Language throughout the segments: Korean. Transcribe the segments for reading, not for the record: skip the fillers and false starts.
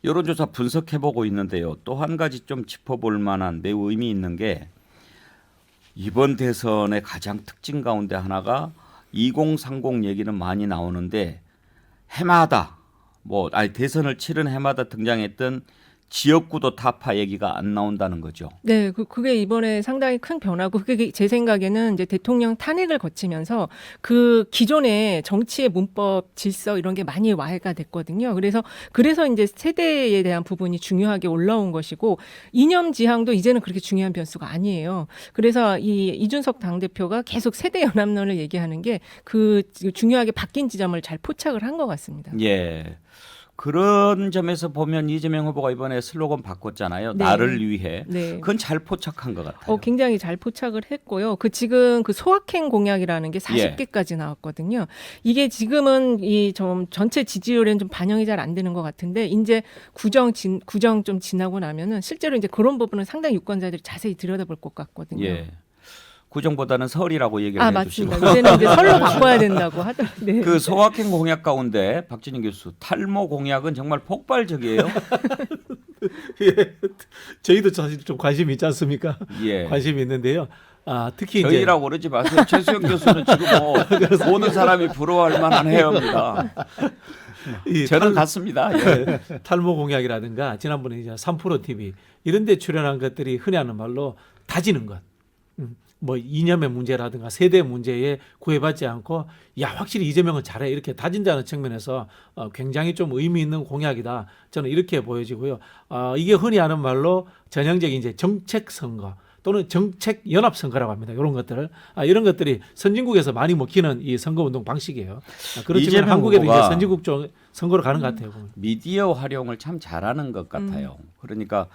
여론조사 분석해보고 있는데요. 또 한 가지 좀 짚어볼 만한 매우 의미 있는 게 이번 대선의 가장 특징 가운데 하나가 2030 얘기는 많이 나오는데 해마다 대선을 치른 해마다 등장했던 지역구도 타파 얘기가 안 나온다는 거죠. 네, 그게 이번에 상당히 큰 변화고, 그게 제 생각에는 이제 대통령 탄핵을 거치면서 그 기존의 정치의 문법, 질서 이런 게 많이 와해가 됐거든요. 그래서 이제 세대에 대한 부분이 중요하게 올라온 것이고, 이념 지향도 이제는 그렇게 중요한 변수가 아니에요. 그래서 이준석 당대표가 계속 세대 연합론을 얘기하는 게 그 중요하게 바뀐 지점을 잘 포착을 한 것 같습니다. 예. 그런 점에서 보면 이재명 후보가 이번에 슬로건 바꿨잖아요. 네. 나를 위해. 네. 그건 잘 포착한 것 같아요. 굉장히 잘 포착을 했고요. 지금 소확행 공약이라는 게 40개까지 나왔거든요. 이게 지금은 좀 전체 지지율에는 좀 반영이 잘 안 되는 것 같은데, 이제 구정 좀 지나고 나면은 실제로 이제 그런 부분은 상당히 유권자들이 자세히 들여다볼 것 같거든요. 예. 구정보다는 설이라고 얘기를 해주시고. 맞습니다. 이제는 이제 설로 바꿔야 된다고 하더라고요. 네. 그 소확행 공약 가운데 박진영 교수 탈모 공약은 정말 폭발적이에요. 예, 저희도 사실 좀 관심이 있지 않습니까? 예. 관심이 있는데요. 특히 저희라고 그러지 마세요. 최수영 교수는 지금 모든 사람이 부러워할 만한 해협니다. 저는 같습니다. 예. 탈모 공약이라든가 지난번에 이제 3프로 TV 이런 데 출연한 것들이 흔히 하는 말로 다지는 것. 이념의 문제라든가 세대 문제에 구애받지 않고 확실히 이재명은 잘해 이렇게 다진다는 측면에서 굉장히 좀 의미 있는 공약이다. 저는 이렇게 보여지고요. 이게 흔히 하는 말로 전형적인 이제 정책 선거 또는 정책 연합 선거라고 합니다. 이런 것들을 이런 것들이 선진국에서 많이 먹히는 이 선거 운동 방식이에요. 그렇지만 한국에도 이제 선진국 쪽 선거로 가는 것 같아요. 미디어 활용을 참 잘하는 것 같아요. 그러니까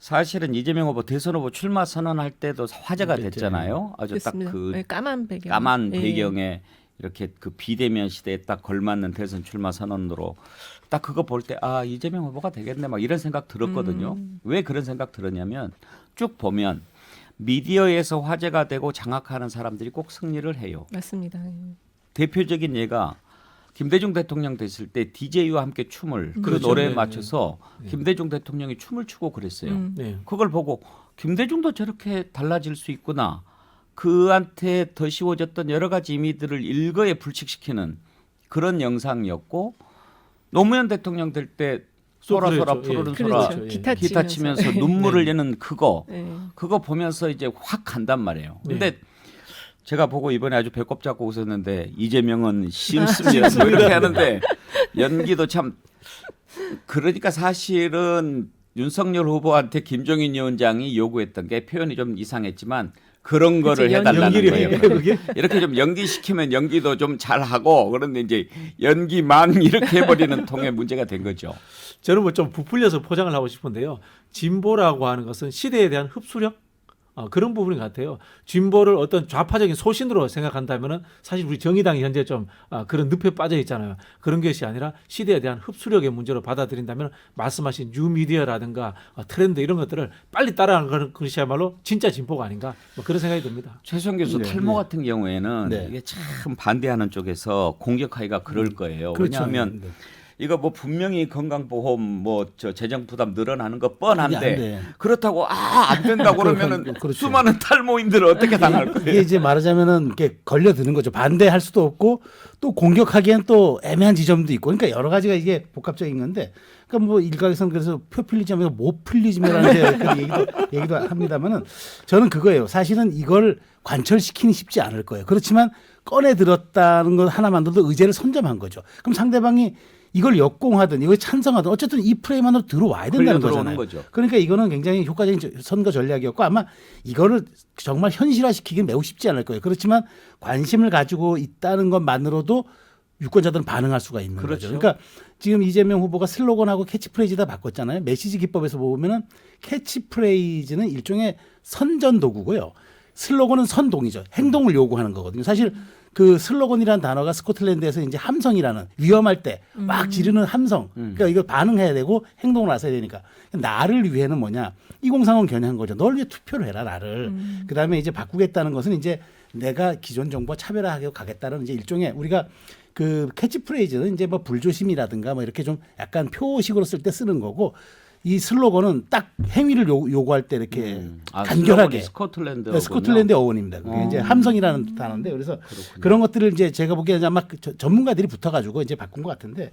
사실은 이재명 후보 대선 후보 출마 선언할 때도 화제가 됐잖아요. 아주 딱 그 까만 배경. 까만 배경에 이렇게 그 비대면 시대에 딱 걸맞는 대선 출마 선언으로 딱 그거 볼 때 이재명 후보가 되겠네 막 이런 생각 들었거든요. 왜 그런 생각 들었냐면 쭉 보면 미디어에서 화제가 되고 장악하는 사람들이 꼭 승리를 해요. 맞습니다. 대표적인 예가 김대중 대통령 됐을 때 DJ와 함께 춤을 그 노래에 맞춰서 김대중 대통령이 춤을 추고 그랬어요. 그걸 보고 김대중도 저렇게 달라질 수 있구나. 그한테 더 씌워졌던 여러 가지 의미들을 일거에 불식시키는 그런 영상이었고, 노무현 대통령 될 때 소라소라 푸르른 소라 기타 치면서 눈물을 내는 그거 보면서 이제 확 간단 말이에요. 근데 제가 보고 이번에 아주 배꼽 잡고 웃었는데 이재명은 심습니다. 뭐 이렇게 하는데 연기도 참 그러니까 사실은 윤석열 후보한테 김종인 위원장이 요구했던 게 표현이 좀 이상했지만 그런 거를 해달라는 거예요. 이렇게 좀 연기시키면 연기도 좀 잘하고 그런데 이제 연기만 이렇게 해버리는 통의 문제가 된 거죠. 저는 좀 부풀려서 포장을 하고 싶은데요. 진보라고 하는 것은 시대에 대한 흡수력? 그런 부분인 것 같아요. 진보를 어떤 좌파적인 소신으로 생각한다면은 사실 우리 정의당이 현재 좀 그런 늪에 빠져 있잖아요. 그런 것이 아니라 시대에 대한 흡수력의 문제로 받아들인다면 말씀하신 뉴미디어라든가 트렌드 이런 것들을 빨리 따라가는 것이야말로 진짜 진보가 아닌가 그런 생각이 듭니다. 최수영 교수 탈모 같은 경우에는 이게 참 반대하는 쪽에서 공격하기가 그럴 거예요. 그렇죠. 왜냐하면 이거 분명히 건강보험 재정 부담 늘어나는 거 뻔한데 그렇다고 안 된다고 그러면은 그렇죠. 수많은 탈모인들을 어떻게 당할 거예요? 이게 이제 말하자면은 이렇게 걸려드는 거죠. 반대할 수도 없고 또 공격하기엔 또 애매한 지점도 있고 그러니까 여러 가지가 이게 복합적인 건데 그러니까 일각에서는 그래서 표필리즘에서 모필리즘이라는 얘기도 합니다만은 저는 그거예요. 사실은 이걸 관철시키기 쉽지 않을 거예요. 그렇지만 꺼내 들었다는 것 하나만으로도 의제를 선점한 거죠. 그럼 상대방이 이걸 역공하든 이걸 찬성하든 어쨌든 이 프레임 안으로 들어와야 된다는 거잖아요. 거죠. 그러니까 이거는 굉장히 효과적인 선거 전략이었고 아마 이거를 정말 현실화시키기는 매우 쉽지 않을 거예요. 그렇지만 관심을 가지고 있다는 것만으로도 유권자들은 반응할 수가 있는 거죠. 그러니까 지금 이재명 후보가 슬로건하고 캐치프레이즈 다 바꿨잖아요. 메시지 기법에서 보면은 캐치프레이즈는 일종의 선전 도구고요. 슬로건은 선동이죠. 행동을 요구하는 거거든요. 사실 그 슬로건이라는 단어가 스코틀랜드에서 이제 함성이라는 위험할 때 막 지르는 함성. 그러니까 이거 반응해야 되고 행동을 나서야 되니까. 나를 위해는 뭐냐. 2030 겨냥한 거죠. 널 위해 투표를 해라 나를. 그다음에 이제 바꾸겠다는 것은 이제 내가 기존 정부와 차별화하게 가겠다는 이제 일종의 우리가 그 캐치프레이즈는 이제 뭐 불조심이라든가 뭐 이렇게 좀 약간 표식으로 쓸 때 쓰는 거고 이 슬로건은 딱 행위를 요구할 때 이렇게 간결하게 스코틀랜드 네, 스코틀랜드 어원입니다. 그게 이제 함성이라는 단어인데 그래서 그런 것들을 이제 제가 보기에는 아마 전문가들이 붙어가지고 이제 바꾼 것 같은데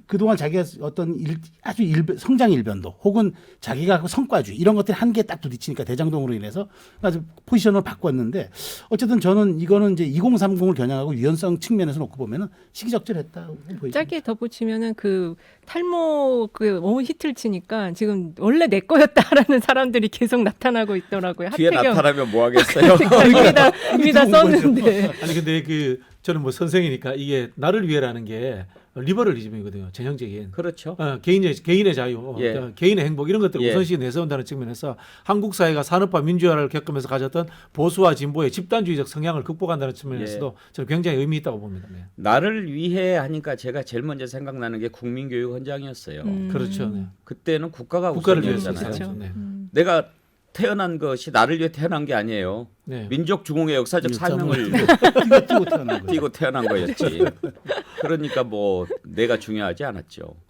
그동안 자기가 어떤 아주 성장 일변도 혹은 자기가 성과주의 이런 것들이 한계에 딱 부딪히니까 대장동으로 인해서 아주 포지션을 바꿨는데 어쨌든 저는 이거는 이제 2030을 겨냥하고 유연성 측면에서 놓고 보면은 시기적절했다고 보입니다. 짧게 덧붙이면은 그 탈모 그 너무 히트를 치니까 지금 원래 내 거였다라는 사람들이 계속 나타나고 있더라고요. 뒤에 하태경. 나타나면 뭐 하겠어요? 이미 다 썼는데. 아니 근데 그 저는 뭐 선생이니까 이게 나를 위해라는 게 리버럴리즘이거든요. 전형적인. 그렇죠. 개인의 자유, 예. 개인의 행복 이런 것들을 예. 우선시 내세운다는 측면에서 한국 사회가 산업화 민주화를 겪으면서 가졌던 보수와 진보의 집단주의적 성향을 극복한다는 측면에서도 저는 굉장히 의미 있다고 봅니다. 네. 나를 위해 하니까 제가 제일 먼저 생각나는 게 국민교육 헌장이었어요. 그렇죠. 네. 그때는 국가가 국가를 위해서 우선이었잖아요. 그렇죠. 네. 내가 태어난 것이 나를 위해 태어난 게 아니에요. 네. 민족 중흥의 역사적 사명을 띄고 태어난 거예요. 띄고 태어난 거였지. 그러니까 뭐 내가 중요하지 않았죠.